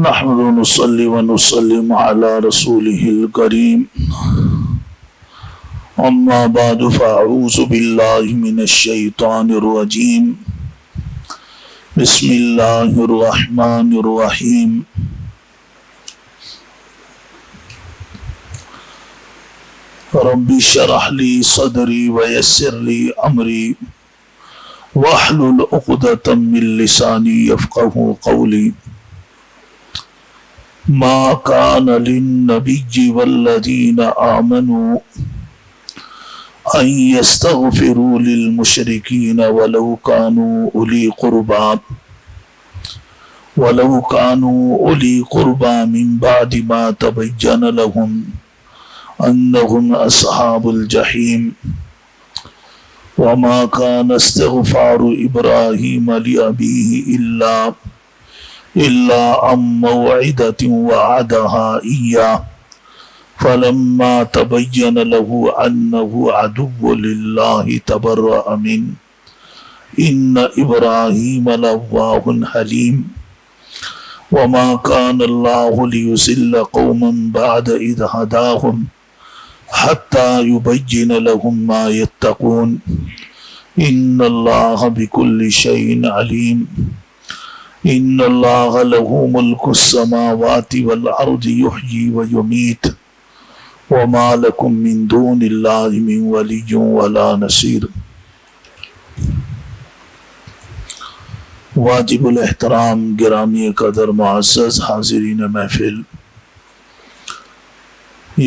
نحمد ونصلي ونسلم على رسوله الكريم أما بعد فأعوذ بالله من الشيطان الرجيم بسم الله الرحمن الرحيم رب اشرح لي صدري ويسر لي أمري واحلل عقدة من لساني يفقهوا قولي ما كان للنبي والذين آمنوا أن يستغفروا للمشركين ولو كانوا أولي قربى من بعد ما تبين لهم أنهم أصحاب الجحيم وما كان استغفار إبراهيم لأبيه إلا عن موعدة وعدها إياه فلما تبين له أنه عدو لله تبرأ منه إن إبراهيم لأواه حليم وما كان الله ليضل قوما بعد إذ هداهم حتى يبين لهم ما يتقون إن الله بكل شيء عليم إن الله له ملك السماوات والأرض يحيي ويميت وما لكم من دون الله من ولي ولا نصير. واجب الاحترام گرامی قدر معزز حاضرین محفل،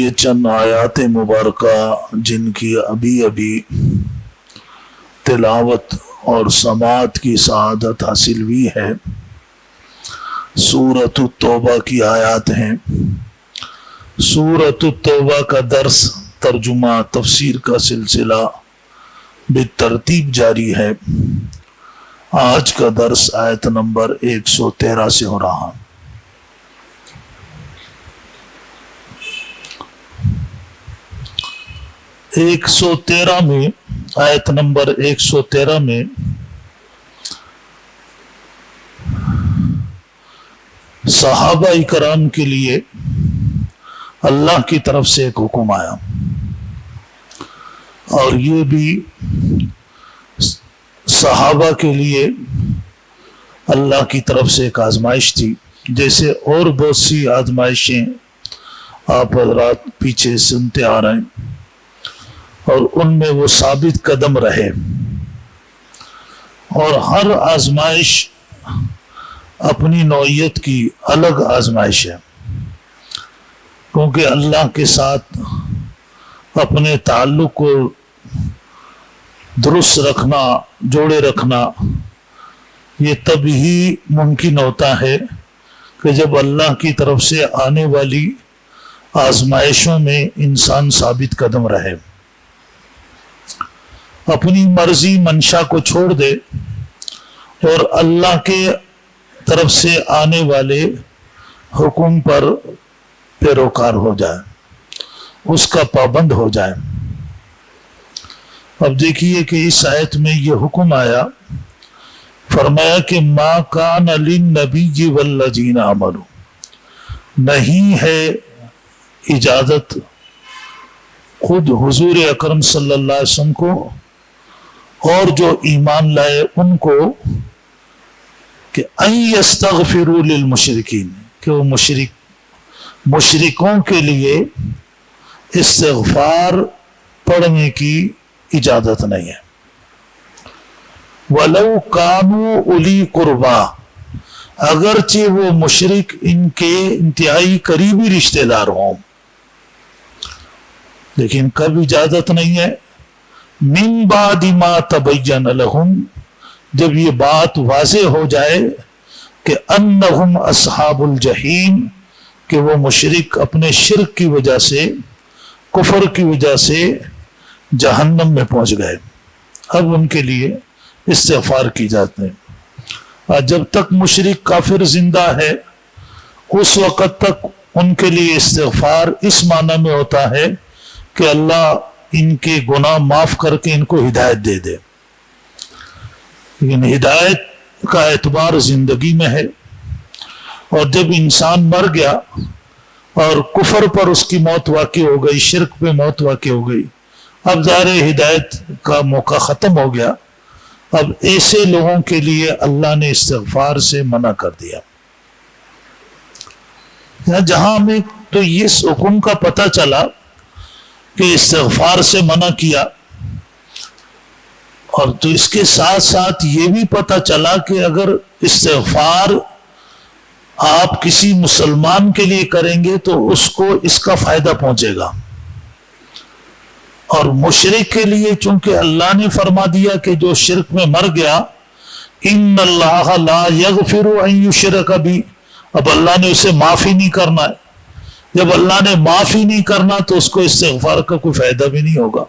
یہ چند آیات مبارکہ جن کی ابھی تلاوت اور سماعت کی سعادت حاصل ہوئی ہے، سورۃ التوبہ کی آیات ہیں۔ سورۃ التوبہ کا درس، ترجمہ، تفسیر کا سلسلہ بالترتیب جاری ہے۔ آج کا درس آیت نمبر 113 سے ہو رہا۔ آیت نمبر 113 میں صحابہ اکرام کے لیے اللہ کی طرف سے ایک حکم آیا، اور یہ بھی صحابہ کے لیے اللہ کی طرف سے ایک آزمائش تھی، جیسے اور بہت سی آزمائشیں آپ حضرات پیچھے سنتے آ رہے ہیں، اور ان میں وہ ثابت قدم رہے۔ اور ہر آزمائش اپنی نوعیت کی الگ آزمائش ہے، کیونکہ اللہ کے ساتھ اپنے تعلق کو درست رکھنا، جوڑے رکھنا، یہ تب ہی ممکن ہوتا ہے کہ جب اللہ کی طرف سے آنے والی آزمائشوں میں انسان ثابت قدم رہے، اپنی مرضی منشا کو چھوڑ دے اور اللہ کے طرف سے آنے والے حکم پر پیروکار ہو جائے، اس کا پابند ہو جائے۔ اب دیکھیے کہ اس آیت میں یہ حکم آیا، فرمایا کہ ما کان للنبی والذین آمنوا، نہیں ہے اجازت خود حضور اکرم صلی اللہ علیہ وسلم کو اور جو ایمان لائے ان کو کہ ان یستغفروا للمشرکین، کہ وہ مشرکوں کے لیے استغفار پڑھنے کی اجازت نہیں ہے۔ وَلَوْ كَانُوا أُولِي قُرْبَىٰ، اگرچہ وہ مشرک ان کے انتہائی قریبی رشتہ دار ہوں، لیکن کب اجازت نہیں ہے؟ مِن بَعْدِ مَا تَبَيَّنَ لَهُمْ، جب یہ بات واضح ہو جائے کہ أَنَّهُمْ أَصْحَابُ الْجَحِيمِ، کہ وہ مشرک اپنے شرک کی وجہ سے، کفر کی وجہ سے جہنم میں پہنچ گئے، اب ان کے لیے استغفار کی جاتے ہیں۔ جب تک مشرک کافر زندہ ہے اس وقت تک ان کے لیے استغفار اس معنی میں ہوتا ہے کہ اللہ ان کے گناہ معاف کر کے ان کو ہدایت دے دے، لیکن ہدایت کا اعتبار زندگی میں ہے، اور جب انسان مر گیا اور کفر پر اس کی موت واقع ہو گئی، شرک پہ موت واقع ہو گئی، اب ظاہر ہدایت کا موقع ختم ہو گیا. اب ایسے لوگوں کے لیے اللہ نے استغفار سے منع کر دیا. جہاں ہمیں تو اس حکم کا پتہ چلا کہ استغفار سے منع کیا، اور تو اس کے ساتھ ساتھ یہ بھی پتہ چلا کہ اگر استغفار آپ کسی مسلمان کے لیے کریں گے تو اس کو اس کا فائدہ پہنچے گا، اور مشرک کے لیے چونکہ اللہ نے فرما دیا کہ جو شرک میں مر گیا، ان اللہ لا یغفر ان یشرک بہ، اب اللہ نے اسے معافی نہیں کرنا ہے. جب اللہ نے معافی نہیں کرنا تو اس کو استغفار کا کوئی فائدہ بھی نہیں ہوگا.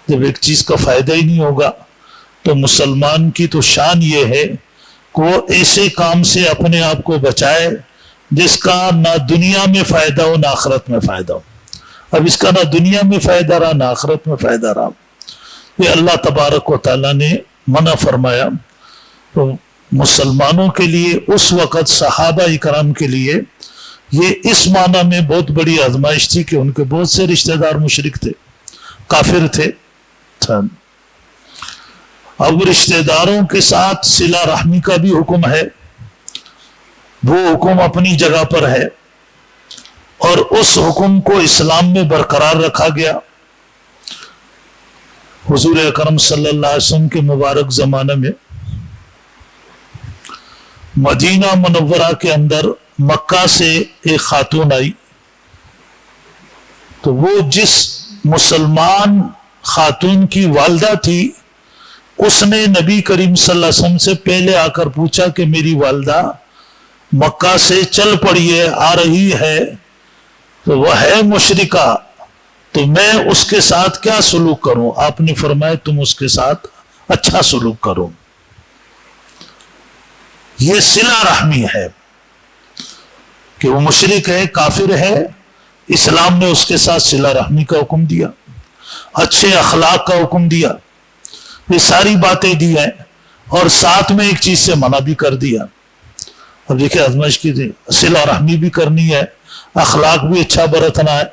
جب ایک چیز کا فائدہ ہی نہیں ہوگا تو مسلمان کی تو شان یہ ہے کہ وہ ایسے کام سے اپنے آپ کو بچائے جس کا نہ دنیا میں فائدہ ہو نہ آخرت میں فائدہ ہو. اب اس کا نہ دنیا میں فائدہ رہا نہ آخرت میں فائدہ رہا. یہ اللہ تبارک و تعالیٰ نے منع فرمایا. تو مسلمانوں کے لیے اس وقت صحابہ اکرام کے لیے یہ اس معنی میں بہت بڑی آزمائش تھی کہ ان کے بہت سے رشتہ دار مشرک تھے، کافر تھے. اب رشتہ داروں کے ساتھ صلہ رحمی کا بھی حکم ہے، وہ حکم اپنی جگہ پر ہے، اور اس حکم کو اسلام میں برقرار رکھا گیا. حضور اکرم صلی اللہ علیہ وسلم کے مبارک زمانے میں مدینہ منورہ کے اندر مکہ سے ایک خاتون آئی. تو وہ جس مسلمان خاتون کی والدہ تھی، اس نے نبی کریم صلی اللہ علیہ وسلم سے پہلے آ کر پوچھا کہ میری والدہ مکہ سے چل پڑی ہے، آ رہی ہے، تو وہ ہے مشرکہ، تو میں اس کے ساتھ کیا سلوک کروں؟ آپ نے فرمایا تم اس کے ساتھ اچھا سلوک کرو. یہ صلہ رحمی ہے کہ وہ مشرک ہے، کافر ہے، اسلام نے اس کے ساتھ صلہ رحمی کا حکم دیا، اچھے اخلاق کا حکم دیا، یہ ساری باتیں دی ہیں، اور ساتھ میں ایک چیز سے منع بھی کر دیا. اب دیکھیں آزمائش کی تھی، صلہ رحمی بھی کرنی ہے، اخلاق بھی اچھا برتنا ہے.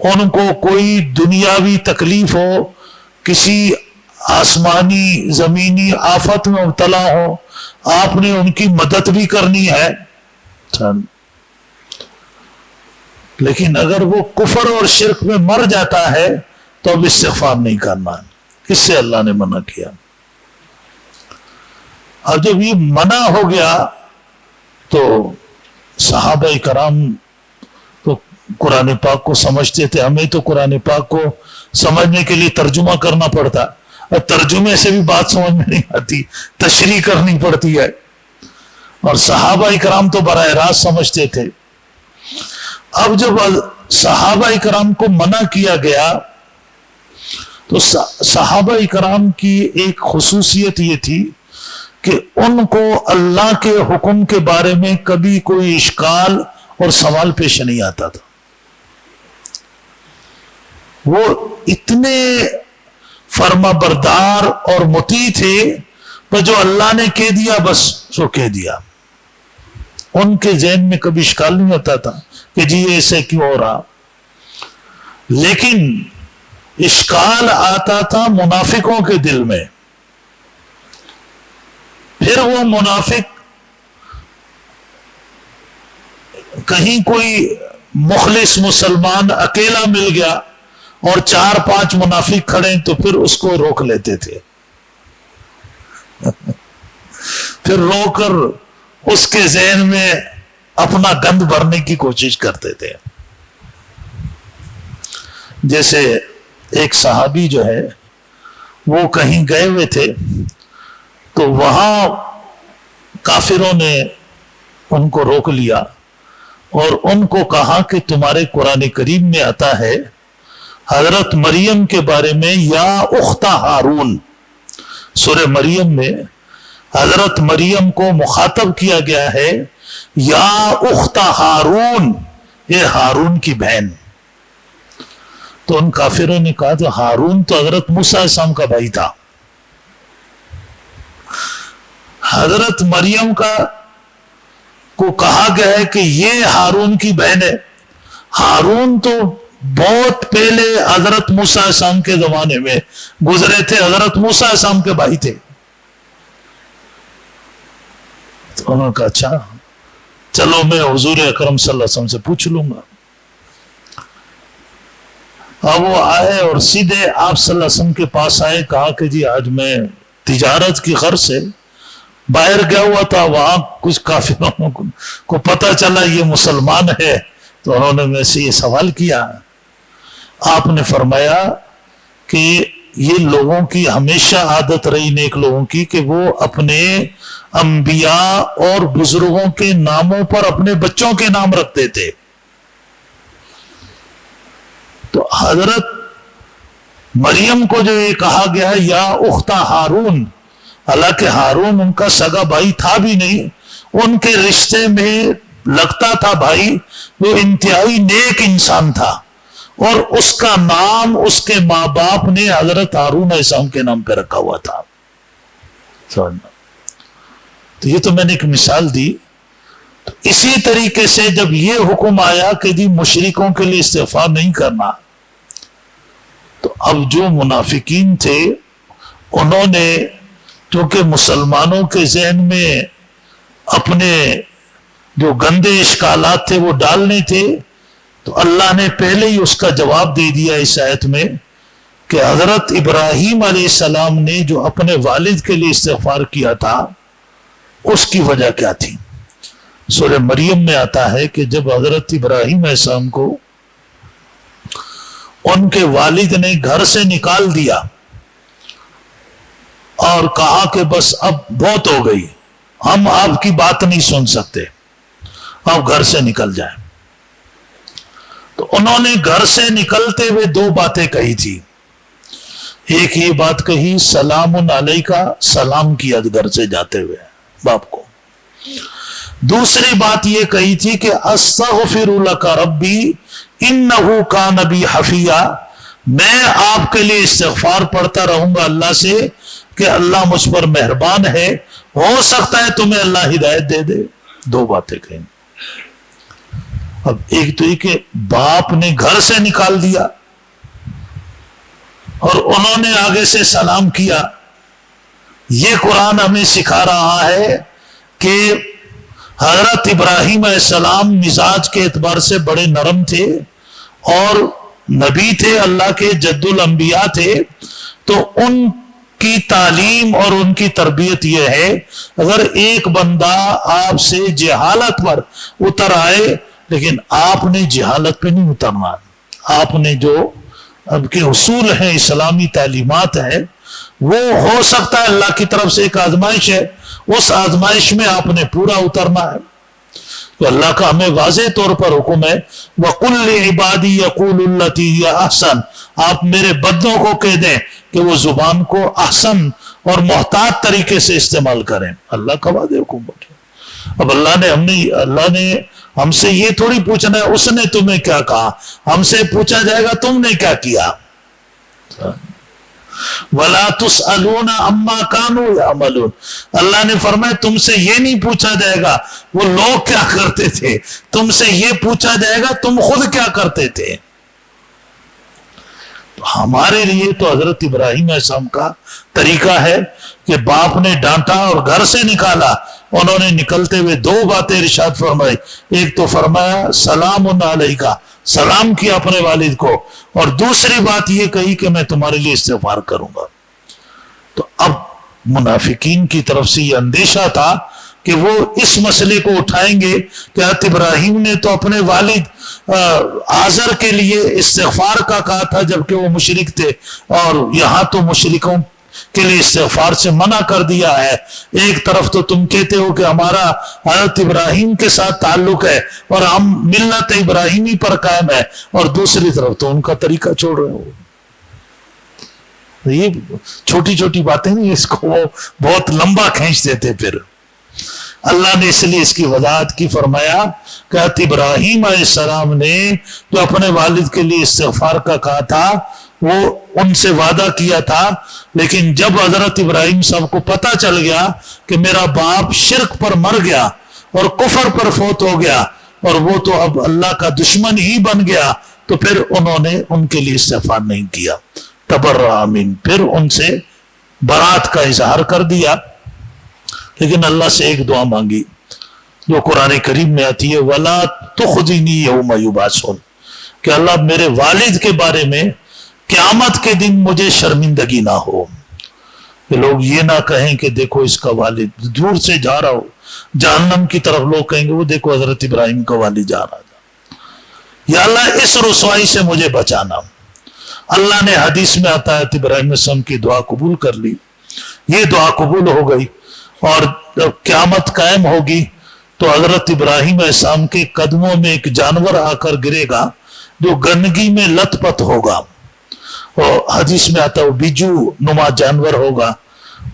ان کو کوئی دنیاوی تکلیف ہو، کسی آسمانی زمینی آفت میں مبتلا ہو، آپ نے ان کی مدد بھی کرنی ہے. لیکن اگر وہ کفر اور شرک میں مر جاتا ہے تو اب استغفار نہیں کرنا ہے. اس سے اللہ نے منع کیا. اب جب یہ منع ہو گیا تو صحابہ کرام تو قرآن پاک کو سمجھتے تھے، ہمیں تو قرآن پاک کو سمجھنے کے لیے ترجمہ کرنا پڑتا، اور ترجمے سے بھی بات سمجھ میں نہیں آتی، تشریح کرنی پڑتی ہے. اور صحابہ کرام تو براہ راست سمجھتے تھے. اب جب صحابہ کرام کو منع کیا گیا تو صحابہ کرام کی ایک خصوصیت یہ تھی کہ ان کو اللہ کے حکم کے بارے میں کبھی کوئی اشکال اور سوال پیش نہیں آتا تھا. وہ اتنے فرما بردار اور مطیع تھے، پر جو اللہ نے کہہ دیا بس سو کہہ دیا. ان کے ذہن میں کبھی اشکال نہیں ہوتا تھا کہ جی ایسے کیوں ہو رہا. لیکن اشکال آتا تھا منافقوں کے دل میں. پھر وہ منافق کہیں کوئی مخلص مسلمان اکیلا مل گیا اور 4-5 منافق کھڑے تو پھر اس کو روک لیتے تھے. پھر رو کر اس کے ذہن میں اپنا گند بھرنے کی کوشش کرتے تھے. جیسے ایک صحابی جو ہے وہ کہیں گئے ہوئے تھے تو وہاں کافروں نے ان کو روک لیا اور ان کو کہا کہ تمہارے قرآن کریم میں آتا ہے حضرت مریم کے بارے میں، یا اخت ہارون، سورہ مریم میں حضرت مریم کو مخاطب کیا گیا ہے، یا اخت ہارون، یہ ہارون کی بہن. تو ان کافروں نے کہا تو ہارون تو حضرت موسیٰ علیہ السلام کا بھائی تھا، حضرت مریم کا کو کہا گیا ہے کہ یہ ہارون کی بہن ہے. ہارون تو بہت پہلے حضرت موسیٰ علیہ السلام کے زمانے میں گزرے تھے، حضرت موسیٰ علیہ السلام کے بھائی تھے. تو انہوں نے کہا اچھا چلو میں حضور اکرم صلی اللہ علیہ وسلم سے پوچھ لوں گا. اب وہ آئے اور سیدھے آپ صلی اللہ علیہ وسلم کے پاس آئے. کہا کہ جی آج میں تجارت کی غرض سے باہر گیا ہوا تھا، وہاں کچھ کافروں کو پتہ چلا یہ مسلمان ہے، تو انہوں نے میں سے یہ سوال کیا. آپ نے فرمایا کہ یہ لوگوں کی ہمیشہ عادت رہی، نیک لوگوں کی، کہ وہ اپنے انبیاء اور بزرگوں کے ناموں پر اپنے بچوں کے نام رکھتے تھے. تو حضرت مریم کو جو یہ کہا گیا یا اختہ ہارون، حالانکہ ہارون ان کا سگا بھائی تھا بھی نہیں، ان کے رشتے میں لگتا تھا بھائی، وہ انتہائی نیک انسان تھا، اور اس کا نام اس کے ماں باپ نے حضرت ہارون علیہ السلام کے نام پہ رکھا ہوا تھا. تو یہ تو میں نے ایک مثال دی. تو اسی طریقے سے جب یہ حکم آیا کہ جی مشرکوں کے لیے استغفار نہیں کرنا، تو اب جو منافقین تھے انہوں نے، کیونکہ مسلمانوں کے ذہن میں اپنے جو گندے اشکالات تھے وہ ڈالنے تھے، تو اللہ نے پہلے ہی اس کا جواب دے دیا اس آیت میں کہ حضرت ابراہیم علیہ السلام نے جو اپنے والد کے لیے استغفار کیا تھا اس کی وجہ کیا تھی. سورہ مریم میں آتا ہے کہ جب حضرت ابراہیم علیہ السلام کو ان کے والد نے گھر سے نکال دیا اور کہا کہ بس اب بہت ہو گئی، ہم آپ کی بات نہیں سن سکتے، آپ گھر سے نکل جائیں. تو انہوں نے گھر سے نکلتے ہوئے دو باتیں کہی تھی. ایک یہ بات کہی سلام علیکہ، سلام کیا گھر سے جاتے ہوئے باپ کو. دوسری بات یہ کہی تھی کہ استغفر لک ربی انہ کان بی حفیہ، میں آپ کے لیے استغفار پڑھتا رہوں گا اللہ سے کہ اللہ مجھ پر مہربان ہے، ہو سکتا ہے تمہیں اللہ ہدایت دے دے. دو باتیں کہیں. اب ایک تو یہ کہ باپ نے گھر سے نکال دیا اور انہوں نے آگے سے سلام کیا. یہ قرآن ہمیں سکھا رہا ہے کہ حضرت ابراہیم علیہ السلام مزاج کے اعتبار سے بڑے نرم تھے اور نبی تھے، اللہ کے جد الانبیاء تھے. تو ان کی تعلیم اور ان کی تربیت یہ ہے، اگر ایک بندہ آپ سے جہالت پر اتر آئے، لیکن آپ نے جہالت پہ نہیں اترنا. آپ نے جو اب کے اصول ہیں، اسلامی تعلیمات ہیں، وہ ہو سکتا ہے اللہ کی طرف سے ایک آزمائش ہے، اس آزمائش میں آپ نے پورا اترنا ہے. تو اللہ کا ہمیں واضح طور پر حکم ہے وَقُلْ لِعِبَادِي يَقُولُ الَّتِي هِيَ أَحْسَنُ، آپ میرے بندوں کو کہہ دیں کہ وہ زبان کو احسن اور محتاط طریقے سے استعمال کریں. اللہ کا واضح حکم ہے. اب اللہ نے ہم سے یہ تھوڑی پوچھنا ہے اس نے تمہیں کیا کہا، ہم سے پوچھا جائے گا تم نے کیا کیا. وَلَا تُسْأَلُونَ عَمَّا كَانُوا يَعْمَلُونَ، اللہ نے فرمایا تم سے یہ نہیں پوچھا جائے گا وہ لوگ کیا کرتے تھے، تم سے یہ پوچھا جائے گا تم خود کیا کرتے تھے. ہمارے لیے تو حضرت ابراہیم علیہ السلام کا طریقہ ہے کہ باپ نے ڈانٹا اور گھر سے نکالا. انہوں نے نکلتے ہوئے دو باتیں ارشاد فرمائی. ایک تو فرمایا سلام علیکہ، سلام کیا اپنے والد کو، اور دوسری بات یہ کہی کہ میں تمہارے لیے استغفار کروں گا. تو اب منافقین کی طرف سے یہ اندیشہ تھا کہ وہ اس مسئلے کو اٹھائیں گے کہ حضرت ابراہیم نے تو اپنے والد آزر کے لیے استغفار کا کہا تھا جبکہ وہ مشرک تھے، اور یہاں تو مشرکوں کے لیے استغفار سے منع کر دیا ہے. ایک طرف تو تم کہتے ہو کہ ہمارا حضرت ابراہیم کے ساتھ تعلق ہے اور ہم ملت ابراہیمی پر قائم ہے، اور دوسری طرف تو ان کا طریقہ چھوڑ رہے ہو. یہ چھوٹی چھوٹی باتیں نہیں، اس کو وہ بہت لمبا کھینچ دیتے. پھر اللہ نے اس لیے اس کی وضاحت کی، فرمایا کہ حضرت ابراہیم علیہ السلام نے جو اپنے والد کے لیے استغفار کا کہا تھا وہ ان سے وعدہ کیا تھا، لیکن جب حضرت ابراہیم صاحب کو پتہ چل گیا کہ میرا باپ شرک پر مر گیا اور کفر پر فوت ہو گیا اور وہ تو اب اللہ کا دشمن ہی بن گیا، تو پھر انہوں نے ان کے لیے استغفار نہیں کیا، تبرأ من، پھر ان سے برات کا اظہار کر دیا، لیکن اللہ سے ایک دعا مانگی جو قرآن کریم میں آتی ہے، وَلَا تُخْزِنِي يَوْمَ يُبْعَثُونَ، کہ اللہ میرے والد کے بارے میں قیامت کے دن مجھے شرمندگی نہ ہو، کہ لوگ یہ نہ کہیں کہ دیکھو اس کا والد دور سے جا رہا ہو جہنم کی طرف، لوگ کہیں گے وہ دیکھو حضرت ابراہیم کا والد جا رہا تھا، یا اللہ اس رسوائی سے مجھے بچانا۔ اللہ نے حدیث میں آتا ہے ابراہیم علیہ السلام کی دعا قبول کر لی، یہ دعا قبول ہو گئی، اور جب قیامت قائم ہوگی تو حضرت ابراہیم علیہ السلام کے قدموں میں ایک جانور آ کر گرے گا جو گندگی میں لت پت ہوگا، اور حدیث میں آتا ہے وہ بیجو نما جانور ہوگا،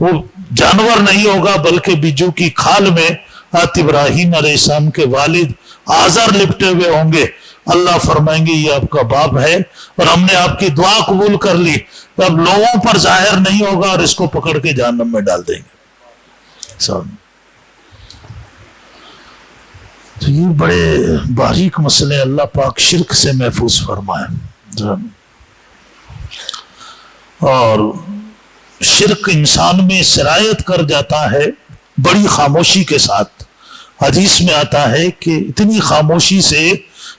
وہ جانور نہیں ہوگا بلکہ بیجو کی کھال میں حضرت ابراہیم علیہ السلام کے والد آزر لپٹے ہوئے ہوں گے، اللہ فرمائیں گے یہ آپ کا باپ ہے اور ہم نے آپ کی دعا قبول کر لی، اب لوگوں پر ظاہر نہیں ہوگا اور اس کو پکڑ کے جہنم میں ڈال دیں گے۔ تو یہ بڑے باریک مسئلے، اللہ پاک شرک سے محفوظ فرمائے۔ اور شرک انسان میں سرایت کر جاتا ہے بڑی خاموشی کے ساتھ، حدیث میں آتا ہے کہ اتنی خاموشی سے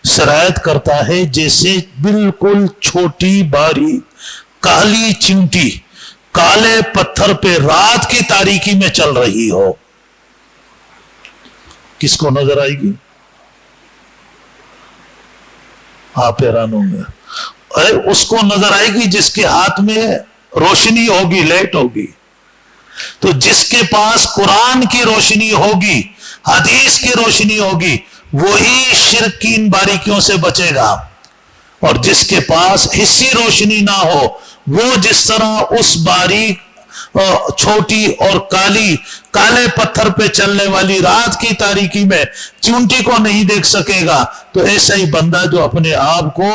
سرایت کرتا ہے جیسے بالکل چھوٹی باری کالی چینٹی کالے پتھر پہ رات کی تاریکی میں چل رہی ہو، کس کو نظر آئے گی؟ آپ حیران ہوں گے، اس کو نظر آئے گی جس کے ہاتھ میں روشنی ہوگی، لائٹ ہوگی۔ تو جس کے پاس قرآن کی روشنی ہوگی، حدیث کی روشنی ہوگی، وہی شرک کی ان باریکیوں سے بچے گا، اور جس کے پاس حسی روشنی نہ ہو وہ جس طرح اس باریک چھوٹی اور کالے پتھر پہ چلنے والی رات کی تاریکی میں چونٹی کو نہیں دیکھ سکے گا، تو ایسا ہی بندہ جو اپنے آپ کو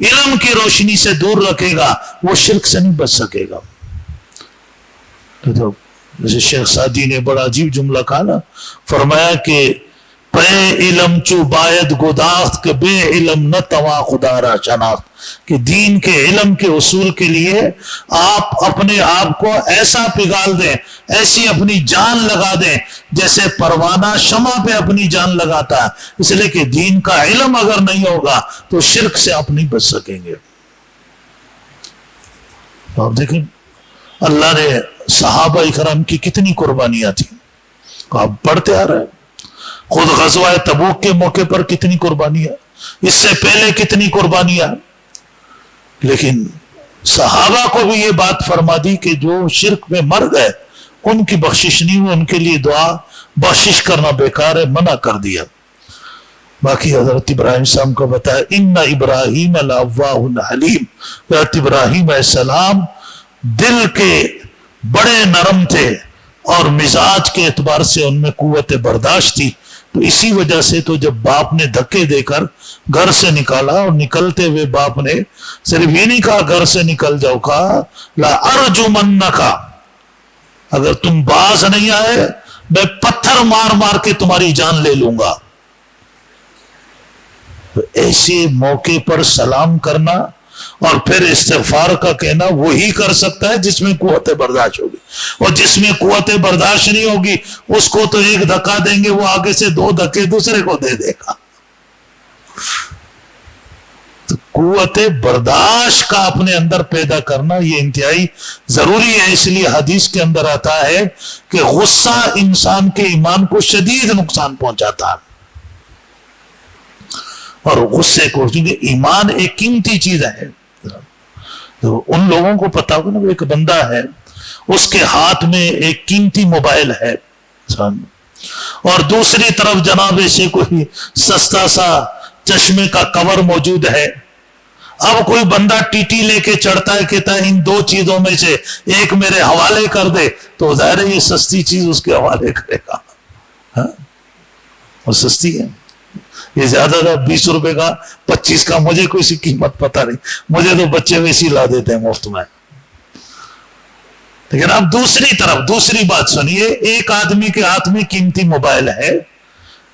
علم کی روشنی سے دور رکھے گا وہ شرک سے نہیں بچ سکے گا۔ تو جیسے شیخ سعدی نے بڑا عجیب جملہ کہا نا، فرمایا کہ پے علم چو باید گداخت کہ بے علم نہ تواں خدا را شناخت، کہ دین کے علم کے اصول کے لیے آپ اپنے آپ کو ایسا پگھال دیں، ایسی اپنی جان لگا دیں جیسے پروانہ شمع پہ اپنی جان لگاتا ہے، اس لیے کہ دین کا علم اگر نہیں ہوگا تو شرک سے آپ نہیں بچ سکیں گے۔ آپ دیکھیں اللہ نے صحابہ اکرام کی کتنی قربانیاں تھیں، آپ پڑھتے آ رہے ہیں، خود غزوہ تبوک کے موقع پر کتنی قربانیاں، اس سے پہلے کتنی قربانیاں، لیکن صحابہ کو بھی یہ بات فرما دی کہ جو شرک میں مر گئے ان کی بخشش نہیں ہوئی، ان کے لیے دعا بخشش کرنا بیکار ہے، منع کر دیا۔ باقی حضرت ابراہیم صاحب کو بتایا ان ابراہیم لأواہ حلیم، حضرت ابراہیم علیہ السلام دل کے بڑے نرم تھے اور مزاج کے اعتبار سے ان میں قوت برداشت تھی، تو اسی وجہ سے تو جب باپ نے دھکے دے کر گھر سے نکالا، اور نکلتے ہوئے باپ نے صرف یہ نہیں کہا گھر سے نکل جاؤ، کہا لا ارجمنک، اگر تم باز نہیں آئے میں پتھر مار مار کے تمہاری جان لے لوں گا۔ تو ایسے موقع پر سلام کرنا اور پھر استغفار کا کہنا وہی کر سکتا ہے جس میں قوت برداشت ہوگی، اور جس میں قوت برداشت نہیں ہوگی اس کو تو ایک دھکا دیں گے، وہ آگے سے 2 دھکے دوسرے کو دے دے گا۔ تو قوت برداشت کا اپنے اندر پیدا کرنا یہ انتہائی ضروری ہے، اس لیے حدیث کے اندر آتا ہے کہ غصہ انسان کے ایمان کو شدید نقصان پہنچاتا ہے، اور غصے کو، کیونکہ ایمان ایک قیمتی چیز ہے۔ تو ان لوگوں کو پتا ہوگا نا، ایک بندہ ہے اس کے ہاتھ میں ایک قیمتی موبائل ہے اور دوسری طرف جناب سے کوئی سستا سا چشمے کا کور موجود ہے، اب کوئی بندہ ٹیٹی لے کے چڑھتا ہے، کہتا ہے ان 2 چیزوں میں سے ایک میرے حوالے کر دے، تو ظاہر ہے یہ سستی چیز اس کے حوالے کرے گا، اور سستی ہے، یہ زیادہ تھا 20 روپے کا 25 کا، مجھے کوئی سی قیمت پتہ نہیں، مجھے تو بچے ویسی لا دیتے ہیں مفت میں۔ لیکن اب دوسری طرف دوسری بات سنیے، ایک آدمی کے ہاتھ میں قیمتی موبائل ہے،